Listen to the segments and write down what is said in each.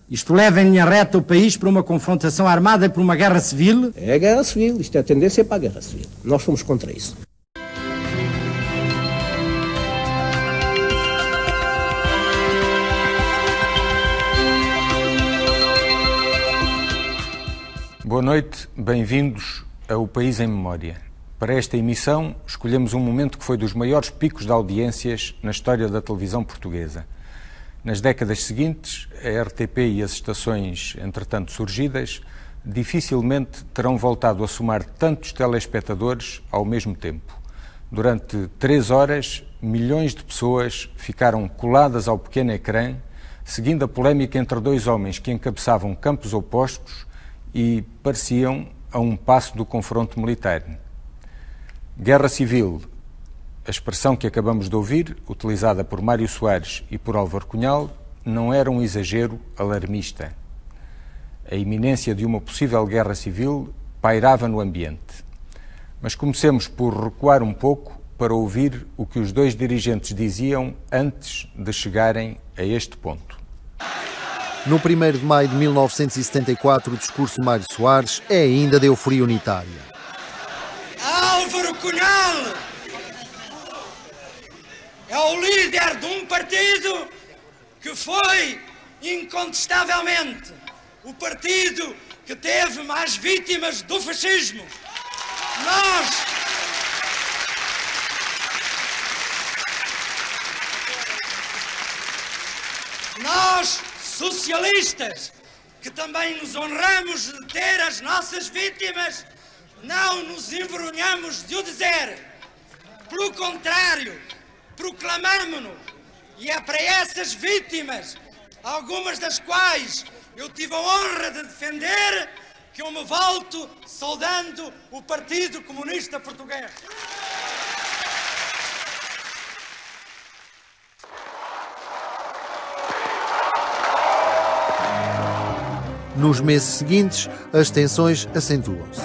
Isto leva em linha reta o país para uma confrontação armada e para uma guerra civil? É a guerra civil, isto é a tendência para a guerra civil. Nós fomos contra isso. Boa noite, bem-vindos ao País em Memória. Para esta emissão, escolhemos um momento que foi dos maiores picos de audiências na história da televisão portuguesa. Nas décadas seguintes, a RTP e as estações, entretanto surgidas, dificilmente terão voltado a somar tantos telespectadores ao mesmo tempo. Durante 3 horas, milhões de pessoas ficaram coladas ao pequeno ecrã, seguindo a polémica entre 2 homens que encabeçavam campos opostos e pareciam a um passo do confronto militar. Guerra Civil, a expressão que acabamos de ouvir, utilizada por Mário Soares e por Álvaro Cunhal, não era um exagero alarmista. A iminência de uma possível guerra civil pairava no ambiente. Mas comecemos por recuar um pouco para ouvir o que os 2 dirigentes diziam antes de chegarem a este ponto. No 1º de maio de 1974, o discurso de Mário Soares é ainda de euforia unitária. Álvaro Cunhal é o líder de um partido que foi, incontestavelmente, o partido que teve mais vítimas do fascismo. Nós, socialistas, que também nos honramos de ter as nossas vítimas, não nos envergonhamos de o dizer. Pelo contrário, proclamamo-no, e é para essas vítimas, algumas das quais eu tive a honra de defender, que eu me volto saudando o Partido Comunista Português. Nos meses seguintes, as tensões acentuam-se.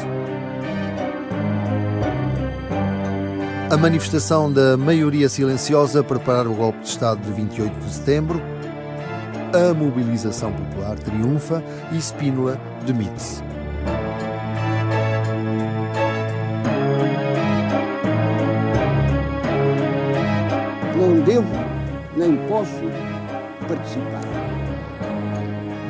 A manifestação da maioria silenciosa para preparar o golpe de Estado de 28 de setembro, a mobilização popular triunfa e Spínola demite-se. Não devo, nem posso participar.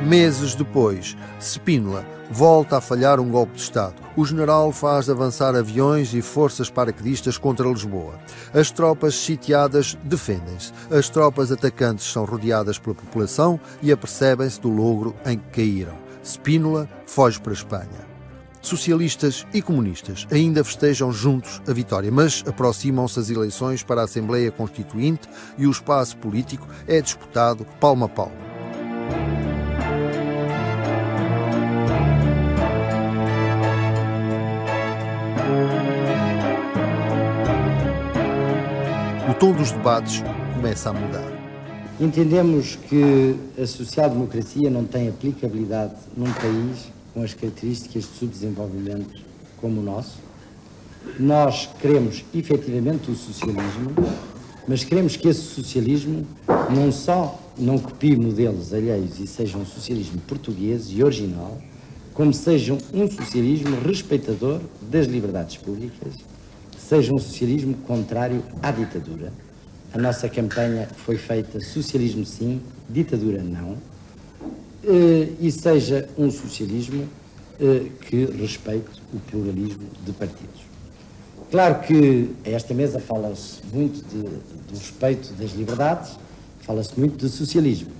Meses depois, Spínola volta a falhar um golpe de Estado. O general faz avançar aviões e forças paraquedistas contra Lisboa. As tropas sitiadas defendem-se. As tropas atacantes são rodeadas pela população e apercebem-se do logro em que caíram. Spínola foge para a Espanha. Socialistas e comunistas ainda festejam juntos a vitória, mas aproximam-se as eleições para a Assembleia Constituinte e o espaço político é disputado palmo a palmo. O tom dos debates começa a mudar. Entendemos que a social-democracia não tem aplicabilidade num país com as características de subdesenvolvimento como o nosso. Nós queremos efetivamente o socialismo, mas queremos que esse socialismo não só não copie modelos alheios e seja um socialismo português e original, como seja um socialismo respeitador das liberdades públicas, seja um socialismo contrário à ditadura. A nossa campanha foi feita socialismo sim, ditadura não, e seja um socialismo que respeite o pluralismo de partidos. Claro que a esta mesa fala-se muito do respeito das liberdades, fala-se muito de socialismo.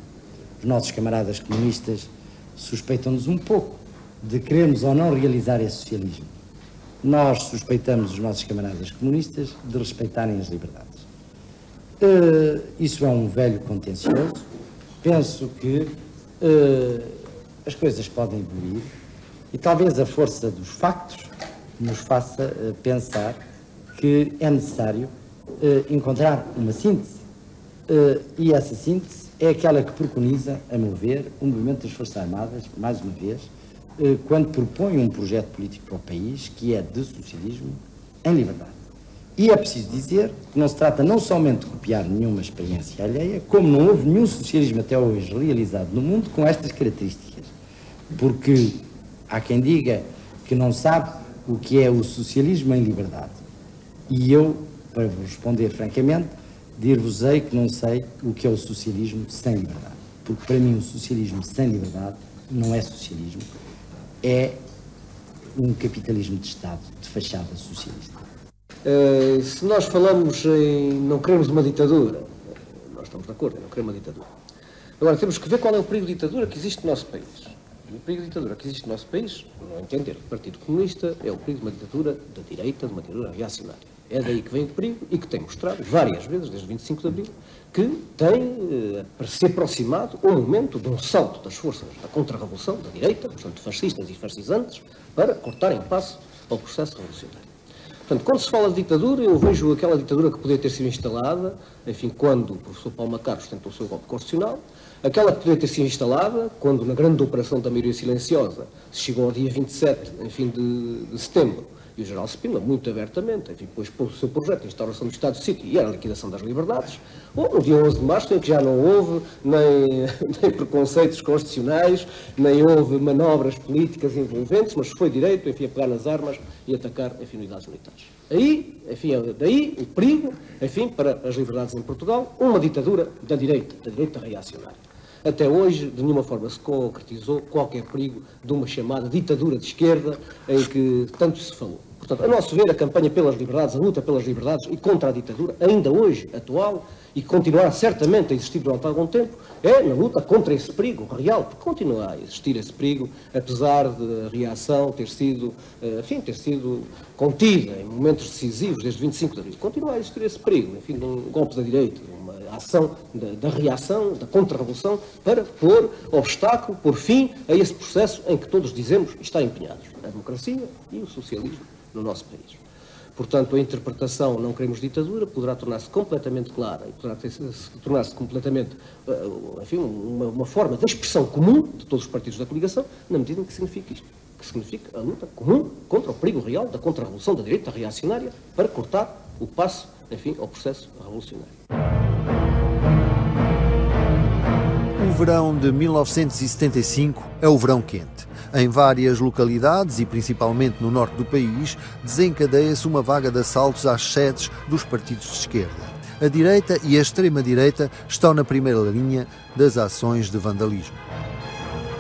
Os nossos camaradas comunistas suspeitam-nos um pouco de querermos ou não realizar esse socialismo. Nós suspeitamos os nossos camaradas comunistas de respeitarem as liberdades. Isso é um velho contencioso. Penso que as coisas podem evoluir e talvez a força dos factos nos faça pensar que é necessário encontrar uma síntese. E essa síntese é aquela que preconiza, a meu ver, o movimento das Forças Armadas, mais uma vez, quando propõe um projeto político para o país que é de socialismo em liberdade. E é preciso dizer que não se trata não somente de copiar nenhuma experiência alheia, como não houve nenhum socialismo até hoje realizado no mundo com estas características. Porque há quem diga que não sabe o que é o socialismo em liberdade. E eu, para vos responder francamente, dir-vos-ei que não sei o que é o socialismo sem liberdade. Porque para mim o socialismo sem liberdade não é socialismo, é um capitalismo de Estado, de fachada socialista. Se nós falamos em não queremos uma ditadura, nós estamos de acordo em não querer uma ditadura. Agora, temos que ver qual é o perigo de ditadura que existe no nosso país. E o perigo de ditadura que existe no nosso país, não entender que o Partido Comunista é o perigo de uma ditadura da direita, de uma ditadura reacionária. É daí que vem o perigo e que tem mostrado várias vezes, desde 25 de Abril, que tem se aproximado o momento de um salto das forças da contra-revolução, da direita, portanto fascistas e fascisantes, para cortarem passo ao processo revolucionário. Portanto, quando se fala de ditadura, eu vejo aquela ditadura que podia ter sido instalada, enfim, quando o professor Paulo Macaro tentou o seu golpe constitucional, aquela que podia ter sido instalada quando, na grande operação da maioria silenciosa, se chegou ao dia 27, enfim, de setembro, e o general Spínola, muito abertamente, enfim, depois pôs o seu projeto de instauração do Estado de Sítio e era a liquidação das liberdades, ou no dia 11 de março, em que já não houve nem preconceitos constitucionais, nem houve manobras políticas envolventes, mas foi direito, enfim, a pegar nas armas e atacar, enfim, unidades militares. Aí, enfim, daí o perigo, enfim, para as liberdades em Portugal, uma ditadura da direita reacionária. Até hoje, de nenhuma forma se concretizou qualquer perigo de uma chamada ditadura de esquerda em que tanto se falou. Portanto, a nosso ver, a campanha pelas liberdades, a luta pelas liberdades e contra a ditadura, ainda hoje, atual, e que continuará certamente a existir durante algum tempo, é na luta contra esse perigo real, porque continua a existir esse perigo, apesar de a reação ter sido, enfim, ter sido contida em momentos decisivos, desde 25 de abril. Continua a existir esse perigo, enfim, de um golpe da direita, de uma ação da reação, da contra-revolução, para pôr obstáculo, pôr fim a esse processo em que todos dizemos estar empenhados, a democracia e o socialismo no nosso país. Portanto, a interpretação não queremos ditadura poderá tornar-se completamente clara e poderá tornar-se completamente, enfim, uma forma de expressão comum de todos os partidos da coligação, na medida em que significa isto, que significa a luta comum contra o perigo real da contra-revolução da direita reacionária para cortar o passo, enfim, ao processo revolucionário. O verão de 1975 é o verão quente. Em várias localidades, e principalmente no norte do país, desencadeia-se uma vaga de assaltos às sedes dos partidos de esquerda. A direita e a extrema-direita estão na primeira linha das ações de vandalismo.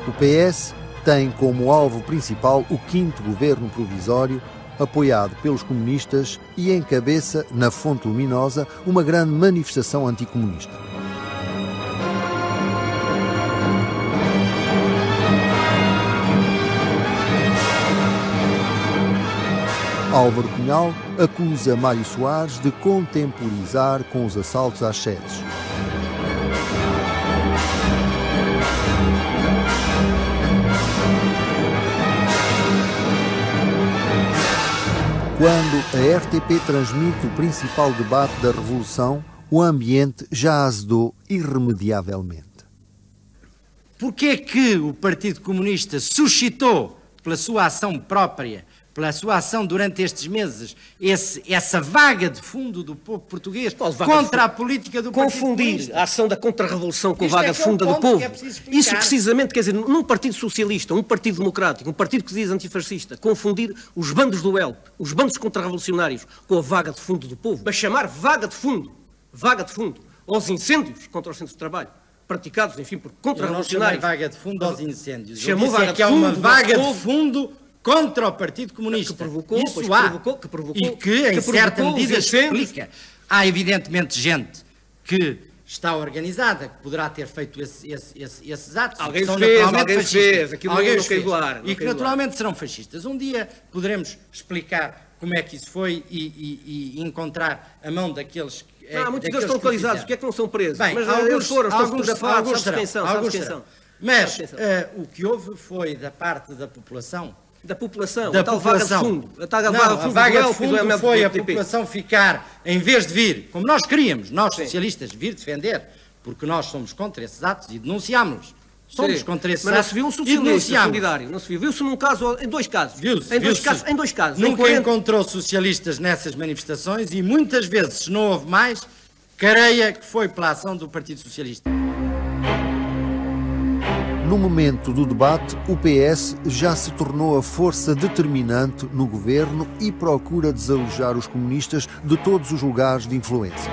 O PS tem como alvo principal o 5º governo provisório, apoiado pelos comunistas, e encabeça, na Fonte Luminosa, uma grande manifestação anticomunista. Álvaro Cunhal acusa Mário Soares de contemporizar com os assaltos às sedes. Quando a RTP transmite o principal debate da Revolução, o ambiente já azedou irremediavelmente. Porquê é que o Partido Comunista suscitou, pela sua ação própria, pela sua ação durante estes meses, essa vaga de fundo do povo português contra a política do Partido Comunista? Confundir a ação da contra-revolução com a vaga de fundo do povo. Isso precisamente, quer dizer, num partido socialista, um partido democrático, um partido que se diz antifascista, confundir os bandos do ELP, os bandos contra-revolucionários com a vaga de fundo do povo, para chamar vaga de fundo, aos incêndios contra os centros de trabalho, praticados, enfim, por contra-revolucionários. Não vaga de fundo aos incêndios. Chamou vaga que é uma vaga de fundo contra o Partido Comunista. Que provocou, e que em certa medida explica. Há evidentemente gente que está organizada, que poderá ter feito esses atos. Alguém fez, aquilo não caiu do ar. E que naturalmente serão fascistas. Um dia poderemos explicar como é que isso foi e encontrar a mão daqueles... Há muitos deles estão localizados, porque é que não são presos? Bem, mas eles foram, estão fotografados, sabes quem são. Mas o que houve foi da parte da população... A tal vaga de fundo. A vaga de fundo foi a população ficar, em vez de vir, como nós queríamos, nós socialistas, vir defender, porque nós somos contra esses atos e denunciámos-los. Somos contra esse mas não se viu um socialista solidário. Não se viu. Viu-se num caso, em dois casos. Em dois casos. Nunca encontrou socialistas nessas manifestações e muitas vezes, se não houve mais, creia que foi pela ação do Partido Socialista. No momento do debate, o PS já se tornou a força determinante no governo e procura desalojar os comunistas de todos os lugares de influência.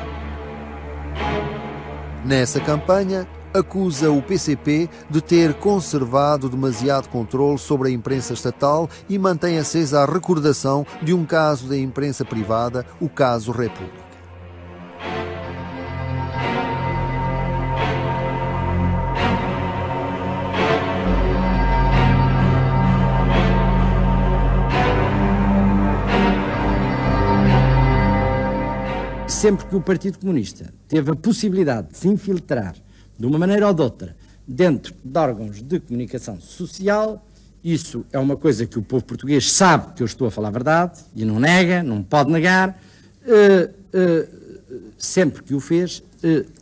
Nessa campanha, acusa o PCP de ter conservado demasiado controle sobre a imprensa estatal e mantém acesa a recordação de um caso da imprensa privada, o caso República. Sempre que o Partido Comunista teve a possibilidade de se infiltrar de uma maneira ou de outra dentro de órgãos de comunicação social, isso é uma coisa que o povo português sabe que eu estou a falar a verdade e não nega, não pode negar, sempre que o fez,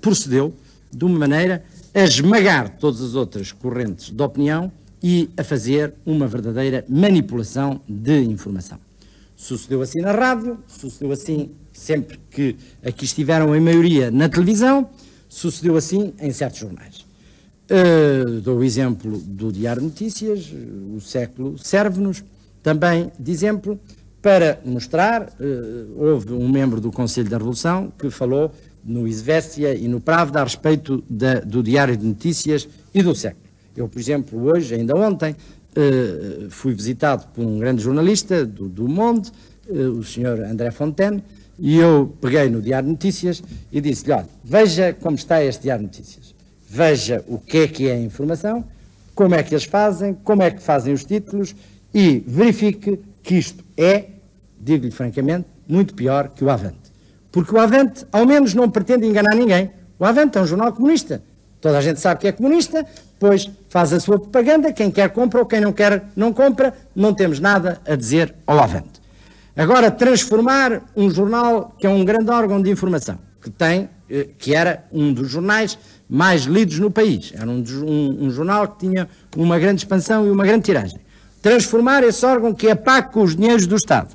procedeu de uma maneira a esmagar todas as outras correntes de opinião e a fazer uma verdadeira manipulação de informação. Sucedeu assim na rádio, sucedeu assim sempre que aqui estiveram em maioria na televisão, sucedeu assim em certos jornais. Dou o exemplo do Diário de Notícias, o Século serve-nos também de exemplo para mostrar, houve um membro do Conselho da Revolução que falou no Izvestia e no Pravda a respeito do Diário de Notícias e do Século. Eu, por exemplo, hoje, ainda ontem, fui visitado por um grande jornalista do Monde, o Sr. André Fontaine, e eu peguei no Diário de Notícias e disse-lhe, olha, veja como está este Diário de Notícias, veja o que é a informação, como é que eles fazem, como é que fazem os títulos e verifique que isto é, digo-lhe francamente, muito pior que o Avante. Porque o Avante, ao menos, não pretende enganar ninguém. O Avante é um jornal comunista. Toda a gente sabe que é comunista, pois faz a sua propaganda, quem quer compra ou quem não quer não compra, não temos nada a dizer ao Avante. Agora, transformar um jornal que é um grande órgão de informação, que era um dos jornais mais lidos no país, era um jornal que tinha uma grande expansão e uma grande tiragem. Transformar esse órgão que é pago com os dinheiros do Estado,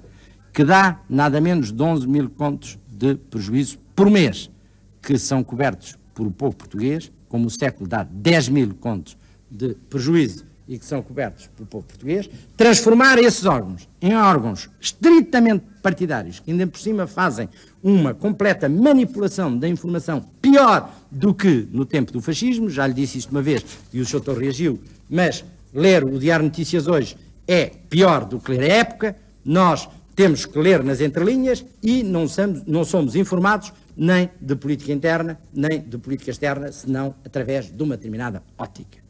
que dá nada menos de 11 mil contos de prejuízo por mês, que são cobertos por o povo português, como o Século dá 10 mil contos de prejuízo e que são cobertos pelo povo português, transformar esses órgãos em órgãos estritamente partidários, que ainda por cima fazem uma completa manipulação da informação pior do que no tempo do fascismo, já lhe disse isto uma vez e o Soutor reagiu, mas ler o Diário de Notícias hoje é pior do que ler a Época, nós temos que ler nas entrelinhas e não somos informados nem de política interna, nem de política externa, senão através de uma determinada ótica.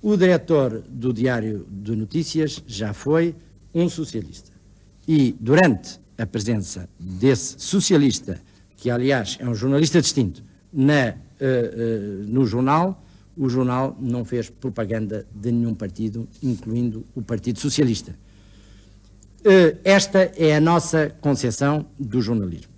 O diretor do Diário de Notícias já foi um socialista. E durante a presença desse socialista, que aliás é um jornalista distinto, no jornal, o jornal não fez propaganda de nenhum partido, incluindo o Partido Socialista. Esta é a nossa concepção do jornalismo.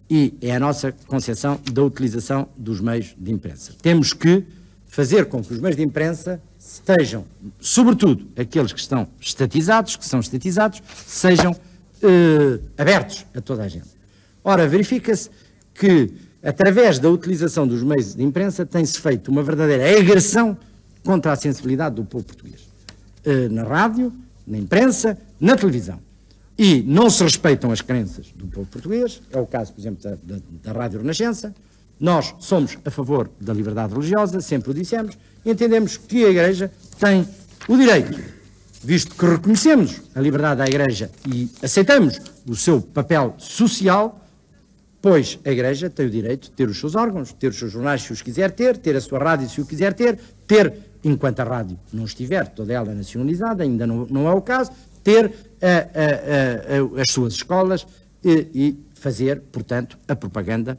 E é a nossa concepção da utilização dos meios de imprensa. Temos que fazer com que os meios de imprensa estejam, sobretudo aqueles que são estatizados, sejam abertos a toda a gente. Ora, verifica-se que, através da utilização dos meios de imprensa, tem-se feito uma verdadeira agressão contra a sensibilidade do povo português. Na rádio, na imprensa, na televisão. E não se respeitam as crenças do povo português, é o caso, por exemplo, da Rádio Renascença. Nós somos a favor da liberdade religiosa, sempre o dissemos, e entendemos que a Igreja tem o direito, visto que reconhecemos a liberdade da Igreja e aceitamos o seu papel social, pois a Igreja tem o direito de ter os seus órgãos, ter os seus jornais se os quiser ter a sua rádio se o quiser ter, enquanto a rádio não estiver toda ela nacionalizada, ainda não é o caso, ter as suas escolas e fazer, portanto, a propaganda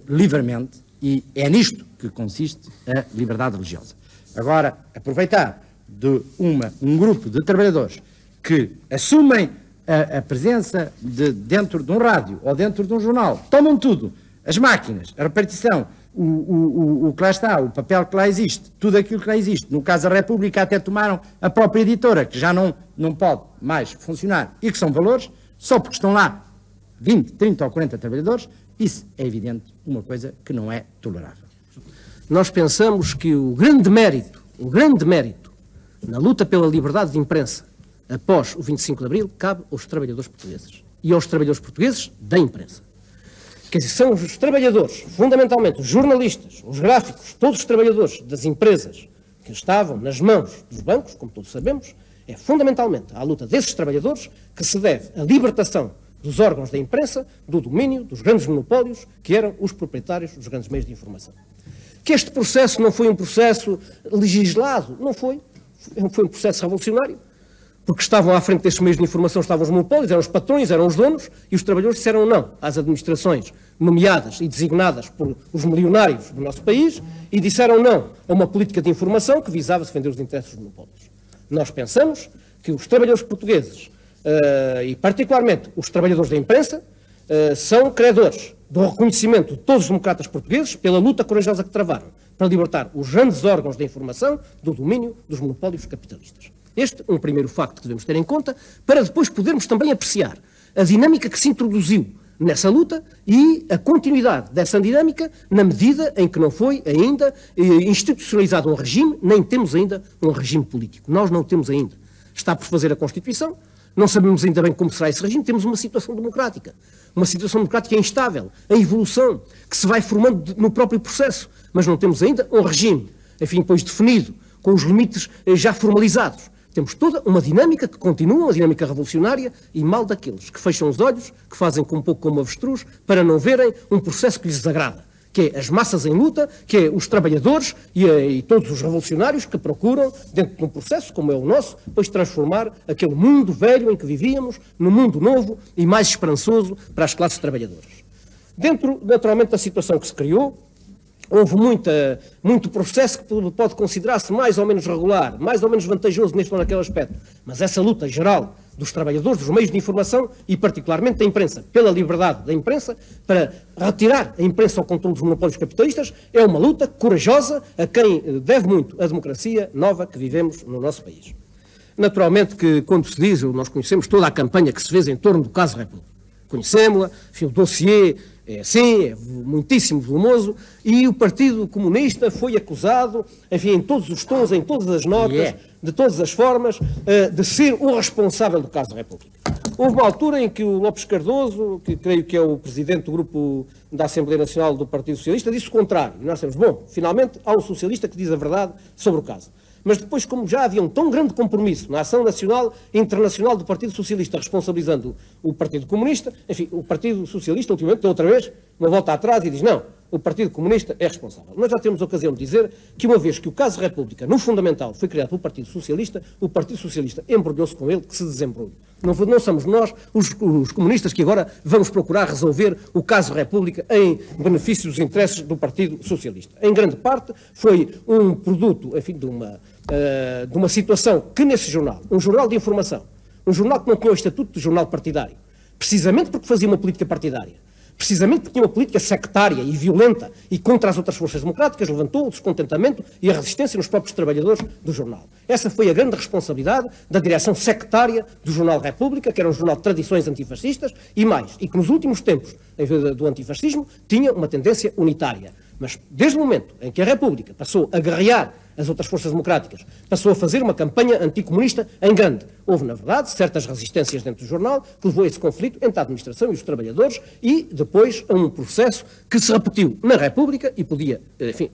livremente, e é nisto que consiste a liberdade religiosa. Agora, aproveitar de um grupo de trabalhadores que assumem a presença dentro de um rádio ou dentro de um jornal, tomam tudo, as máquinas, a repartição o que lá está, o papel que lá existe, tudo aquilo que lá existe. No caso da República até tomaram a própria editora, que já não pode mais funcionar e que são valores, só porque estão lá 20, 30 ou 40 trabalhadores, isso é evidente uma coisa que não é tolerável. Nós pensamos que o grande mérito na luta pela liberdade de imprensa após o 25 de Abril cabe aos trabalhadores portugueses e aos trabalhadores portugueses da imprensa. Quer dizer, são os trabalhadores, fundamentalmente os jornalistas, os gráficos, todos os trabalhadores das empresas que estavam nas mãos dos bancos, como todos sabemos, é fundamentalmente à luta desses trabalhadores que se deve a libertação dos órgãos da imprensa do domínio dos grandes monopólios que eram os proprietários dos grandes meios de informação. Que este processo não foi um processo legislado, não foi. Foi um processo revolucionário, porque estavam à frente destes meios de informação, estavam os monopólios, eram os patrões, eram os donos, e os trabalhadores disseram não às administrações nomeadas e designadas por os milionários do nosso país, e disseram não a uma política de informação que visava defender os interesses dos monopólios. Nós pensamos que os trabalhadores portugueses, e particularmente os trabalhadores da imprensa, são credores do reconhecimento de todos os democratas portugueses pela luta corajosa que travaram para libertar os grandes órgãos da informação do domínio dos monopólios capitalistas. Este é um primeiro facto que devemos ter em conta para depois podermos também apreciar a dinâmica que se introduziu nessa luta e a continuidade dessa dinâmica na medida em que não foi ainda institucionalizado um regime, nem temos ainda um regime político. Nós não temos ainda. Está por fazer a Constituição, não sabemos ainda bem como será esse regime, temos uma situação democrática. Uma situação democrática instável, em evolução, que se vai formando no próprio processo, mas não temos ainda um regime, enfim, depois definido, com os limites já formalizados. Temos toda uma dinâmica que continua, uma dinâmica revolucionária, e mal daqueles que fecham os olhos, que fazem um pouco como avestruz, para não verem um processo que lhes desagrada, que é as massas em luta, que é os trabalhadores e todos os revolucionários que procuram, dentro de um processo como é o nosso, depois transformar aquele mundo velho em que vivíamos num mundo novo e mais esperançoso para as classes trabalhadoras. Dentro, naturalmente, da situação que se criou, houve muito processo que pode considerar-se mais ou menos regular, mais ou menos vantajoso neste ou naquele aspecto, mas essa luta geral dos trabalhadores, dos meios de informação e particularmente da imprensa, pela liberdade da imprensa, para retirar a imprensa ao controle dos monopólios capitalistas, é uma luta corajosa a quem deve muito a democracia nova que vivemos no nosso país. Naturalmente que, quando se diz, nós conhecemos toda a campanha que se fez em torno do caso República. Conhecemos-la, o dossiê é assim, é muitíssimo volumoso, e o Partido Comunista foi acusado, enfim, em todos os tons, em todas as notas, de todas as formas, de ser o responsável do caso República. Houve uma altura em que o Lopes Cardoso, que creio que é o presidente do grupo da Assembleia Nacional do Partido Socialista, disse o contrário. E nós temos, bom, finalmente há um socialista que diz a verdade sobre o caso. Mas depois, como já havia um tão grande compromisso na ação nacional e internacional do Partido Socialista responsabilizando o Partido Comunista, enfim, o Partido Socialista, ultimamente, outra vez, uma volta atrás e diz, não, o Partido Comunista é responsável. Nós já temos a ocasião de dizer que, uma vez que o caso República, no fundamental, foi criado pelo Partido Socialista, o Partido Socialista embrulhou-se com ele, que se desembrulhe. Não somos nós, os comunistas, que agora vamos procurar resolver o caso República em benefício dos interesses do Partido Socialista. Em grande parte, foi um produto, enfim, de uma situação que nesse jornal, um jornal de informação, um jornal que não tinha o estatuto de jornal partidário, precisamente porque fazia uma política partidária, precisamente porque tinha uma política sectária e violenta e contra as outras forças democráticas, levantou o descontentamento e a resistência nos próprios trabalhadores do jornal. Essa foi a grande responsabilidade da direção sectária do jornal República, que era um jornal de tradições antifascistas, e mais, e que nos últimos tempos do antifascismo tinha uma tendência unitária. Mas desde o momento em que a República passou a guerrear as outras forças democráticas, passou a fazer uma campanha anticomunista em grande. Houve, na verdade, certas resistências dentro do jornal que levou a esse conflito entre a administração e os trabalhadores e depois a um processo que se repetiu na República e podia, enfim,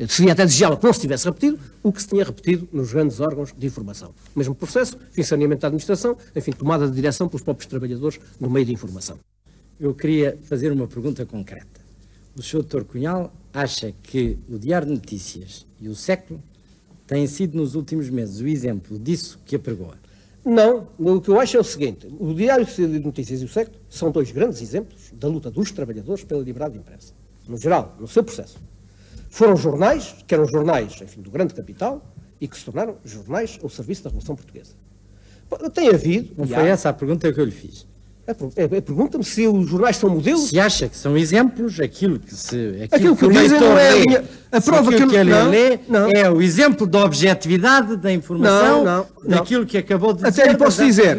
seria até desejável que não se tivesse repetido o que se tinha repetido nos grandes órgãos de informação. O mesmo processo, enfim, saneamento da administração, enfim, tomada de direção pelos próprios trabalhadores no meio de informação. Eu queria fazer uma pergunta concreta. O Sr. Dr. Cunhal acha que o Diário de Notícias e o Século têm sido nos últimos meses o exemplo disso que apregoa? Não, o que eu acho é o seguinte, o Diário de Notícias e o Século são dois grandes exemplos da luta dos trabalhadores pela liberdade de imprensa, no geral, no seu processo. Foram jornais, que eram jornais, enfim, do grande capital, e que se tornaram jornais ao serviço da Revolução Portuguesa. Tem havido... Não foi essa a pergunta que eu lhe fiz. Pergunta-me se os jornais são modelos. Se acha que são exemplos, aquilo que eu dizem não é a prova que ele lê é o exemplo da objetividade da informação, daquilo que acabou de dizer. Até lhe posso dizer,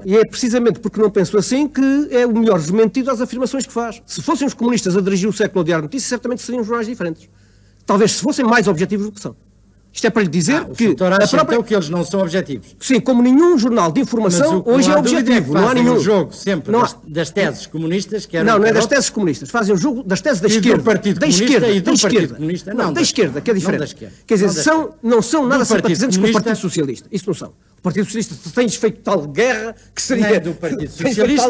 e é precisamente porque não penso assim que é o melhor desmentido às afirmações que faz. Se fossem os comunistas a dirigir o século ao Diário de Notícias, certamente seriam jornais diferentes. Talvez se fossem mais objetivos do que são. Isto é para lhe dizer que a própria... então que eles não são objetivos. Sim, como nenhum jornal de informação hoje é objetivo. Não há nenhum jogo sempre das teses comunistas. Que não é das teses comunistas. Fazem o jogo das teses da esquerda. Do Partido Comunista e do Partido Comunista. Não, da esquerda, que é diferente. Quer dizer, não são nada simpatizantes com o Partido Socialista. Isso não são. O Partido Socialista tem feito tal guerra que seria... Nem do Partido Socialista,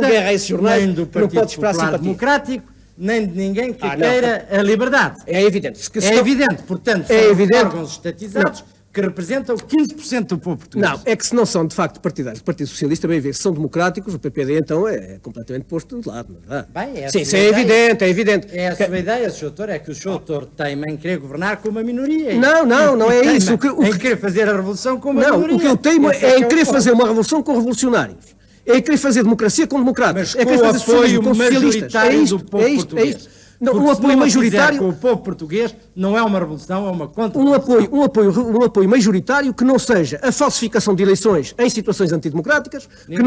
nem do Partido Popular Democrático, nem de ninguém que queira a liberdade. É evidente. É evidente, portanto, são órgãos estatizados que representam 15% do povo português. Não, é que se não são, de facto, partidários do Partido Socialista, bem ver, se são democráticos, o PPD, então, é completamente posto de lado. Não é? Bem, sim, isso é evidente, é evidente. É a sua ideia, Sr. Doutor, é que o Sr. Doutor teima em querer governar com uma minoria. Não é isso. Em querer fazer a revolução com uma minoria. Não, o que eu teimo é em querer fazer uma revolução com revolucionários. É querer fazer democracia com democratas. Mas com o apoio majoritário do povo português. Não, um apoio majoritário com o povo português não é uma revolução, é uma contra-revolução. Um apoio majoritário que não seja a falsificação de eleições em situações antidemocráticas, que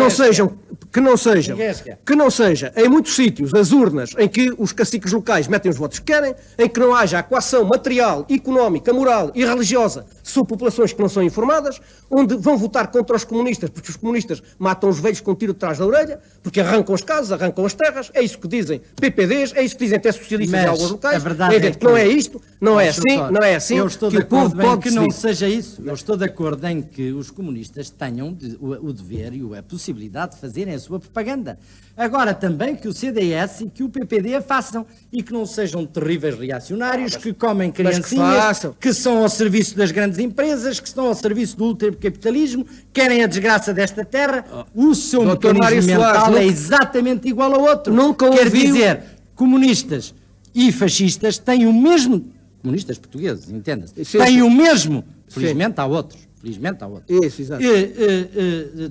não seja em muitos sítios as urnas em que os caciques locais metem os votos que querem, em que não haja a coação material, económica, moral e religiosa sobre populações que não são informadas, onde vão votar contra os comunistas, porque os comunistas matam os velhos com um tiro de trás da orelha, porque arrancam as casas, arrancam as terras, é isso que dizem PPDs, é isso que dizem até socialistas em alguns locais. É evidente que não é isto, não é assim eu estou que o povo pode que não seja isso. Eu estou de acordo em que os comunistas tenham o dever e a possibilidade de fazerem a sua propaganda. Agora também que o CDS e que o PPD a façam e que não sejam terríveis reacionários, que comem criancinhas, que são ao serviço das grandes empresas, que estão ao serviço do ultracapitalismo, querem a desgraça desta terra. O seu mecanismo mental é exatamente igual ao outro. Quer dizer, comunistas e fascistas têm o mesmo... Comunistas portugueses, entenda-se. Têm o mesmo... Felizmente há outros. Isso, exato.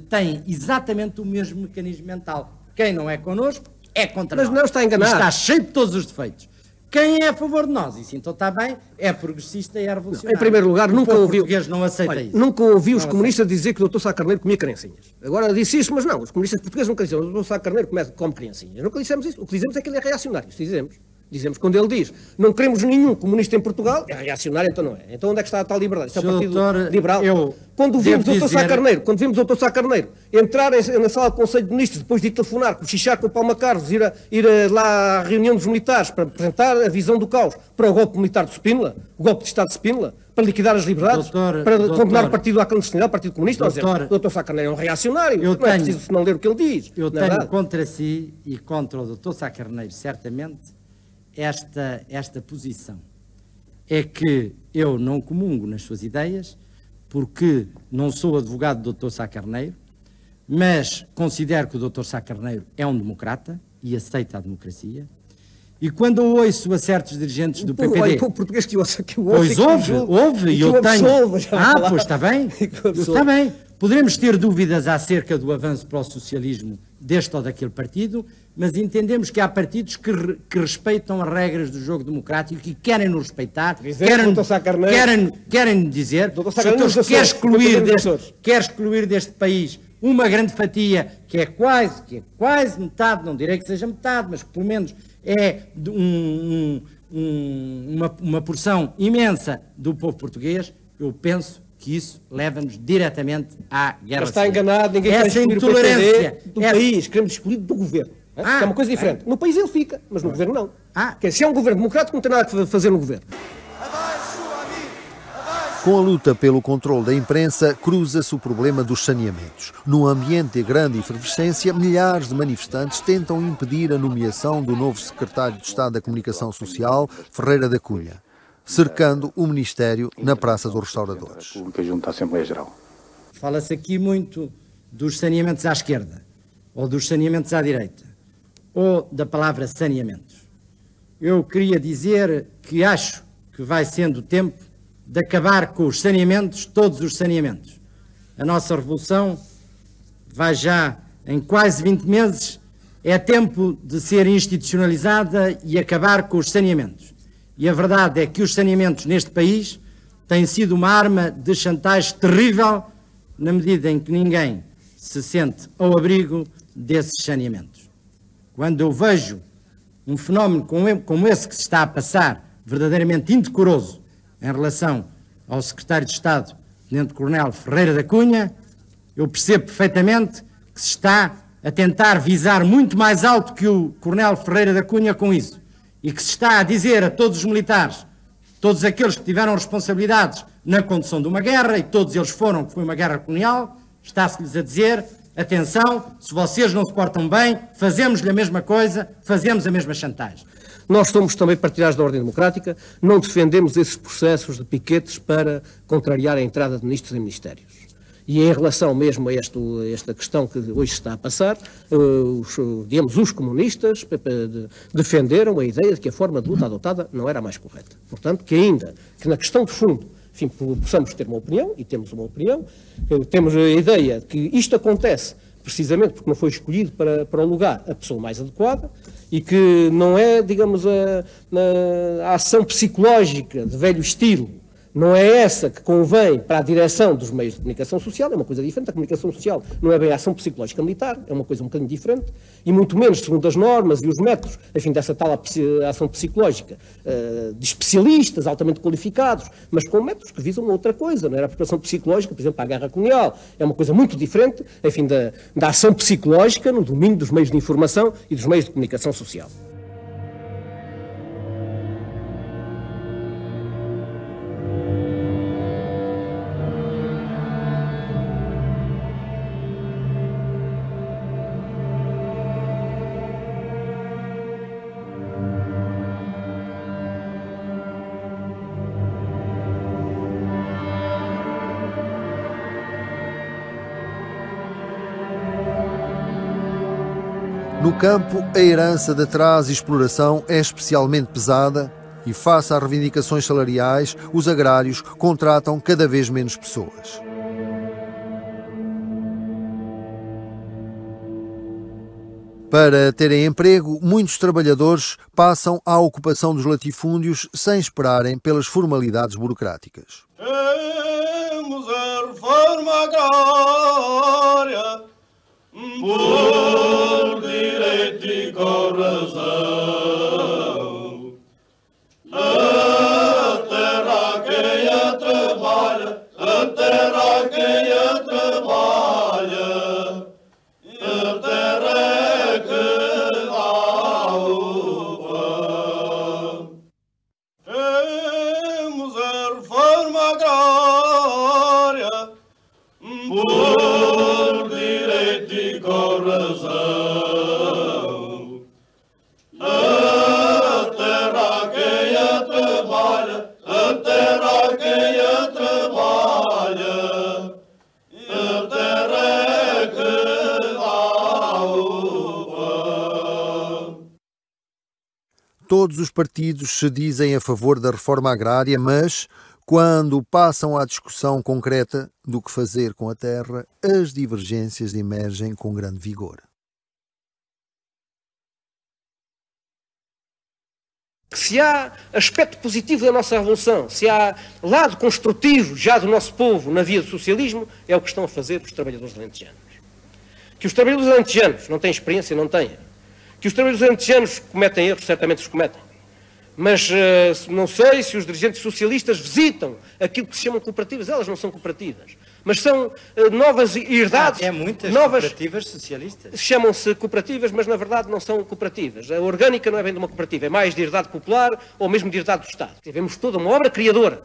Têm exatamente o mesmo mecanismo mental. Quem não é connosco é contra nós. Mas não está enganado. Está cheio de todos os defeitos. Quem é a favor de nós, isso então está bem, é progressista e é revolucionário. Em primeiro lugar, nunca ouvi... O português não aceita isso. Nunca ouvi os comunistas dizer que o Dr. Sá Carneiro comia criancinhas. Agora disse isso, mas não, os comunistas portugueses nunca disseram que o Dr. Sá Carneiro come criancinhas. Nunca dissemos isso. O que dizemos é que ele é reacionário. Isso dizemos quando ele diz não queremos nenhum comunista em Portugal, é reacionário, então não é. Então onde é que está a tal liberdade? Isto é o Partido Liberal. Quando vimos o Dr. Sá Carneiro entrar na sala do Conselho de Ministros, depois de ir telefonar, cochichar com o Palma Carlos, ir lá à reunião dos militares para apresentar a visão do caos para o golpe militar de Spínola, o golpe de Estado de Spínola, para liquidar as liberdades, para condenar o partido à clandestinidade, o Partido Comunista, o Dr. Sá Carneiro é um reacionário, não é preciso não ler o que ele diz. Eu tenho contra si e contra o Dr. Sá Carneiro, certamente, esta posição. É que eu não comungo nas suas ideias, porque não sou advogado do Dr. Sá Carneiro, mas considero que o Dr. Sá Carneiro é um democrata e aceita a democracia. E quando eu ouço a certos dirigentes do PPD... Olha, o português que eu ouço... Pois houve, e eu tenho... Pois está bem, está bem. Poderemos ter dúvidas acerca do avanço para o socialismo deste ou daquele partido, mas entendemos que há partidos que respeitam as regras do jogo democrático e querem nos respeitar, querem dizer, quer excluir deste país uma grande fatia que é quase metade, não direi que seja metade, mas que pelo menos é uma porção imensa do povo português. Eu penso que isso leva-nos diretamente à guerra. Mas está enganado, ninguém quer excluir o PPD do país, queremos excluir do governo. Que é uma coisa diferente. No país ele fica, mas no governo não. Se é um governo democrático, não tem nada a fazer no governo. Com a luta pelo controle da imprensa, cruza-se o problema dos saneamentos. Num ambiente de grande efervescência, milhares de manifestantes tentam impedir a nomeação do novo secretário de Estado da Comunicação Social, Ferreira da Cunha, cercando o Ministério na Praça dos Restauradores. Junto à Assembleia Geral. Fala-se aqui muito dos saneamentos à esquerda, ou dos saneamentos à direita, ou da palavra saneamentos. Eu queria dizer que acho que vai sendo o tempo de acabar com os saneamentos, todos os saneamentos. A nossa revolução vai já em quase 20 meses, é tempo de ser institucionalizada e acabar com os saneamentos. E a verdade é que os saneamentos neste país têm sido uma arma de chantagem terrível, na medida em que ninguém se sente ao abrigo desses saneamentos. Quando eu vejo um fenómeno como esse que se está a passar, verdadeiramente indecoroso, em relação ao secretário de Estado, Tenente-Coronel Ferreira da Cunha, eu percebo perfeitamente que se está a tentar visar muito mais alto que o Coronel Ferreira da Cunha com isso, e que se está a dizer a todos os militares, todos aqueles que tiveram responsabilidades na condução de uma guerra, e todos eles foram, que foi uma guerra colonial, está-se-lhes a dizer, atenção, se vocês não se portam bem, fazemos-lhe a mesma coisa, fazemos a mesma chantagem. Nós somos também partidários da ordem democrática, não defendemos esses processos de piquetes para contrariar a entrada de ministros em ministérios. E em relação mesmo a esta questão que hoje se está a passar, os comunistas defenderam a ideia de que a forma de luta adotada não era a mais correta. Portanto, que ainda que na questão de fundo, enfim, possamos ter uma opinião, e temos uma opinião, temos a ideia de que isto acontece precisamente porque não foi escolhido para o lugar a pessoa mais adequada, e que não é, digamos, a ação psicológica de velho estilo, não é essa que convém para a direção dos meios de comunicação social, é uma coisa diferente. A comunicação social não é bem a ação psicológica militar, é uma coisa um bocadinho diferente, e muito menos segundo as normas e os métodos, enfim, dessa tal ação psicológica de especialistas altamente qualificados, mas com métodos que visam uma outra coisa, não era a preparação psicológica, por exemplo, para a guerra colonial, é uma coisa muito diferente, enfim, da ação psicológica no domínio dos meios de informação e dos meios de comunicação social. No campo, a herança de atraso e exploração é especialmente pesada e, face às reivindicações salariais, os agrários contratam cada vez menos pessoas. Para terem emprego, muitos trabalhadores passam à ocupação dos latifúndios sem esperarem pelas formalidades burocráticas. Temos a reforma agrária por direito e com razão. A terra quem a trabalha, a terra quem a trabalha, a terra é que dá o pão. Temos a reforma agrária por direito e com razão. A terra quem a trabalha, a terra quem a trabalha, a terra é que dá o pão. Todos os partidos se dizem a favor da reforma agrária, mas, quando passam à discussão concreta do que fazer com a terra, as divergências emergem com grande vigor. Se há aspecto positivo da nossa revolução, se há lado construtivo já do nosso povo na via do socialismo, é o que estão a fazer os trabalhadores alentejanos. Que os trabalhadores alentejanos não têm experiência, não têm. Que os trabalhadores alentejanos cometem erros, certamente os cometem. Mas não sei se os dirigentes socialistas visitam aquilo que se chamam cooperativas. Elas não são cooperativas, mas são novas herdades. É muitas novas cooperativas socialistas. Chamam-se cooperativas, mas na verdade não são cooperativas. A orgânica não é bem de uma cooperativa, é mais de herdade popular ou mesmo de herdade do Estado. Tivemos toda uma obra criadora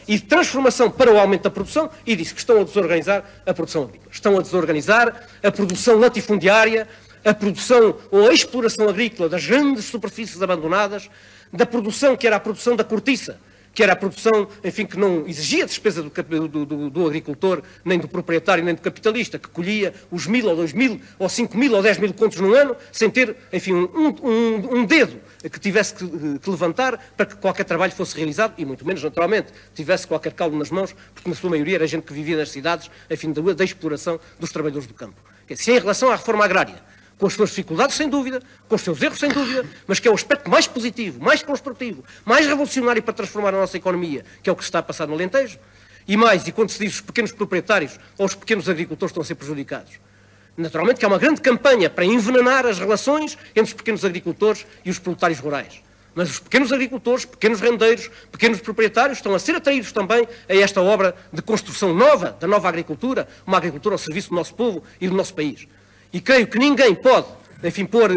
e de transformação para o aumento da produção, e disse que estão a desorganizar a produção agrícola. Estão a desorganizar a produção latifundiária, a produção ou a exploração agrícola das grandes superfícies abandonadas, da produção que era a produção da cortiça, que era a produção, enfim, que não exigia despesa do agricultor, nem do proprietário, nem do capitalista, que colhia os 1.000 ou 2.000 ou 5.000 ou 10.000 contos num ano, sem ter, enfim, um dedo que tivesse que levantar para que qualquer trabalho fosse realizado, e muito menos, naturalmente, tivesse qualquer caldo nas mãos, porque na sua maioria era gente que vivia nas cidades, enfim, da exploração dos trabalhadores do campo. Se em relação à reforma agrária, com as suas dificuldades, sem dúvida, com os seus erros, sem dúvida, mas que é o aspecto mais positivo, mais construtivo, mais revolucionário para transformar a nossa economia, que é o que se está a passar no Alentejo, e quando se diz os pequenos proprietários ou os pequenos agricultores estão a ser prejudicados. Naturalmente que há uma grande campanha para envenenar as relações entre os pequenos agricultores e os proletários rurais. Mas os pequenos agricultores, pequenos rendeiros, pequenos proprietários estão a ser atraídos também a esta obra de construção nova, da nova agricultura, uma agricultura ao serviço do nosso povo e do nosso país. E creio que ninguém pode, enfim, pôr,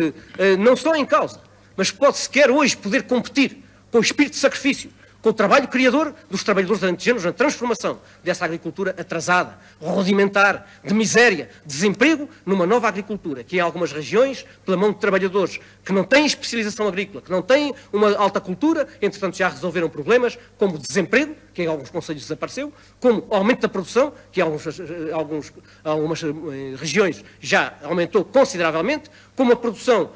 não só em causa, mas pode sequer hoje poder competir com o espírito de sacrifício, com o trabalho criador dos trabalhadores alentejanos na transformação dessa agricultura atrasada, rudimentar, de miséria, de desemprego, numa nova agricultura, que em algumas regiões, pela mão de trabalhadores que não têm especialização agrícola, que não têm uma alta cultura, entretanto já resolveram problemas como o desemprego, que em alguns concelhos desapareceu, como o aumento da produção, que em algumas regiões já aumentou consideravelmente, como a produção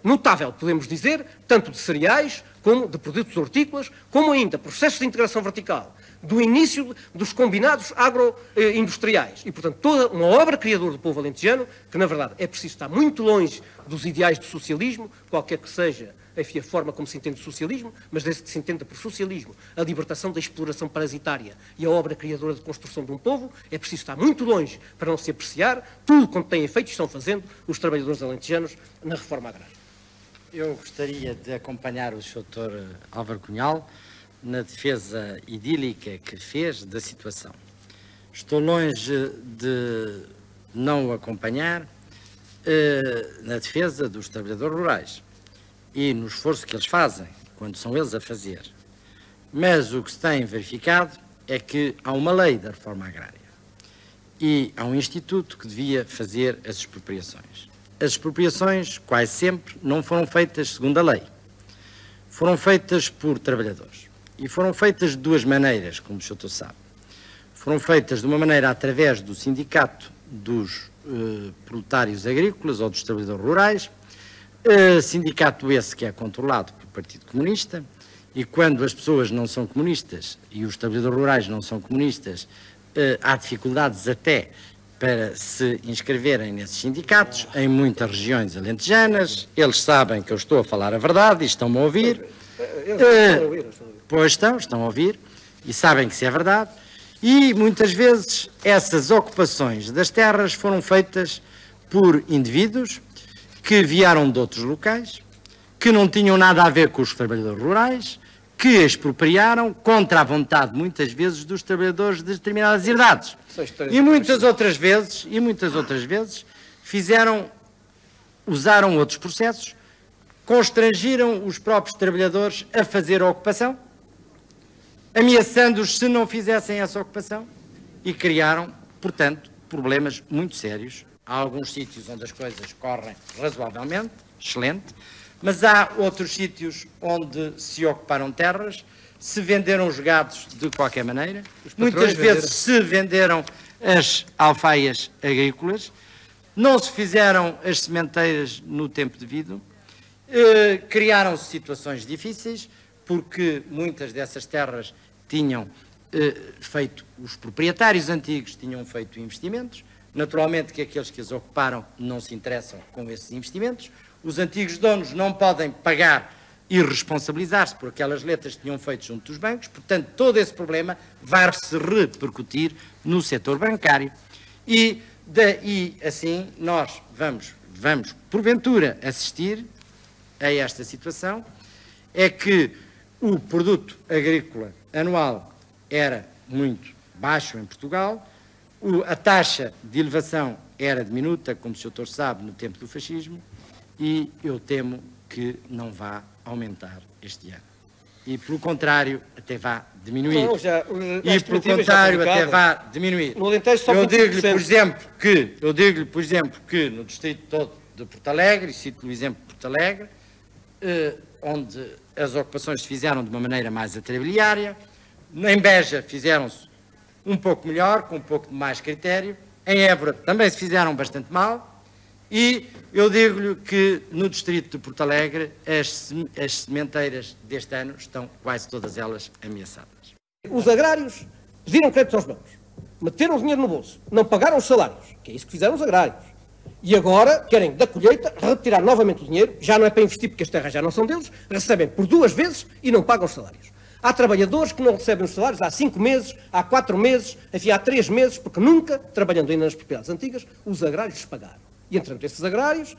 notável, podemos dizer, tanto de cereais, como de produtos hortícolas, como ainda processos de integração vertical, do início dos combinados agroindustriais. E, portanto, toda uma obra criadora do povo alentejano, que, na verdade, é preciso estar muito longe dos ideais do socialismo, qualquer que seja, enfim, a forma como se entende o socialismo, mas desde que se entenda por socialismo a libertação da exploração parasitária e a obra criadora de construção de um povo, é preciso estar muito longe para não se apreciar tudo quanto têm feito e estão fazendo os trabalhadores alentejanos na reforma agrária. Eu gostaria de acompanhar o Sr. Álvaro Cunhal na defesa idílica que fez da situação. Estou longe de não o acompanhar na defesa dos trabalhadores rurais e no esforço que eles fazem, quando são eles a fazer. Mas o que se tem verificado é que há uma lei da reforma agrária e há um instituto que devia fazer as expropriações. As expropriações, quase sempre, não foram feitas segundo a lei. Foram feitas por trabalhadores. E foram feitas de duas maneiras, como o Sr. sabe. Foram feitas de uma maneira através do sindicato dos proletários agrícolas ou dos trabalhadores rurais, sindicato esse que é controlado pelo Partido Comunista, e quando as pessoas não são comunistas e os trabalhadores rurais não são comunistas, há dificuldades até para se inscreverem nesses sindicatos, em muitas regiões alentejanas. Eles sabem que eu estou a falar a verdade e estão-me a ouvir. Pois estão a ouvir e sabem que isso é verdade. E muitas vezes essas ocupações das terras foram feitas por indivíduos que vieram de outros locais, que não tinham nada a ver com os trabalhadores rurais, que expropriaram contra a vontade, muitas vezes, dos trabalhadores de determinadas idades. E muitas outras vezes, usaram outros processos, constrangiram os próprios trabalhadores a fazer a ocupação, ameaçando-os se não fizessem essa ocupação, e criaram, portanto, problemas muito sérios. Há alguns sítios onde as coisas correm razoavelmente, excelente, mas há outros sítios onde se ocuparam terras, se venderam os gados de qualquer maneira, muitas vezes se venderam as alfaias agrícolas, não se fizeram as sementeiras no tempo devido, criaram-se situações difíceis, porque muitas dessas terras tinham feito, os proprietários antigos tinham feito investimentos, naturalmente que aqueles que as ocuparam não se interessam com esses investimentos, os antigos donos não podem pagar e responsabilizar-se por aquelas letras que tinham feito junto dos bancos, portanto, todo esse problema vai-se repercutir no setor bancário e assim nós vamos, porventura, assistir a esta situação, é que o produto agrícola anual era muito baixo em Portugal, a taxa de elevação era diminuta, como o Sr. sabe, no tempo do fascismo, e eu temo que não vá aumentar este ano. E, pelo contrário, até vá diminuir. Não, Eu digo-lhe, por exemplo, que no distrito todo de Porto Alegre, e cito o exemplo de Porto Alegre, onde as ocupações se fizeram de uma maneira mais atrabiliária, em Beja fizeram-se um pouco melhor, com um pouco de mais critério, em Évora também se fizeram bastante mal, e eu digo-lhe que no distrito de Porto Alegre as sementeiras deste ano estão quase todas elas ameaçadas. Os agrários pediram créditos aos bancos. meteram o dinheiro no bolso, não pagaram os salários, que é isso que fizeram os agrários, e agora querem da colheita retirar novamente o dinheiro, já não é para investir porque as terras já não são deles, recebem por 2 vezes e não pagam os salários. Há trabalhadores que não recebem os salários há 5 meses, há 4 meses, enfim, há 3 meses, porque nunca, trabalhando ainda nas propriedades antigas, os agrários lhes pagaram. E, entretanto, esses agrários,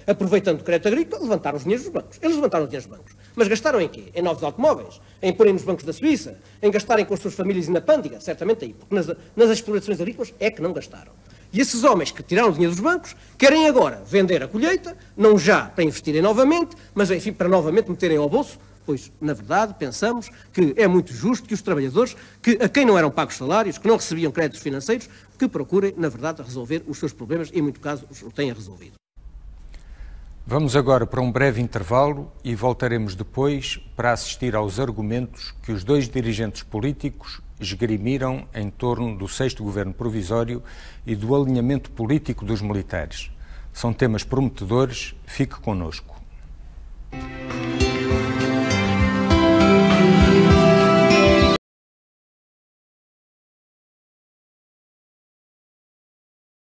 aproveitando o crédito agrícola, levantaram os dinheiros dos bancos. Eles levantaram os dinheiros dos bancos. Mas gastaram em quê? Em novos automóveis? Em porem nos bancos da Suíça? Em gastarem com as suas famílias e na pândega? Certamente aí. Porque nas explorações agrícolas é que não gastaram. E esses homens que tiraram o dinheiro dos bancos querem agora vender a colheita, não já para investirem novamente, mas, enfim, para novamente meterem ao bolso, pois, na verdade, pensamos que é muito justo que os trabalhadores, a quem não eram pagos salários, que não recebiam créditos financeiros, que procurem, na verdade, resolver os seus problemas e, em muito caso, os tenham resolvido. Vamos agora para um breve intervalo e voltaremos depois para assistir aos argumentos que os 2 dirigentes políticos esgrimiram em torno do 6º Governo Provisório e do alinhamento político dos militares. São temas prometedores, fique connosco.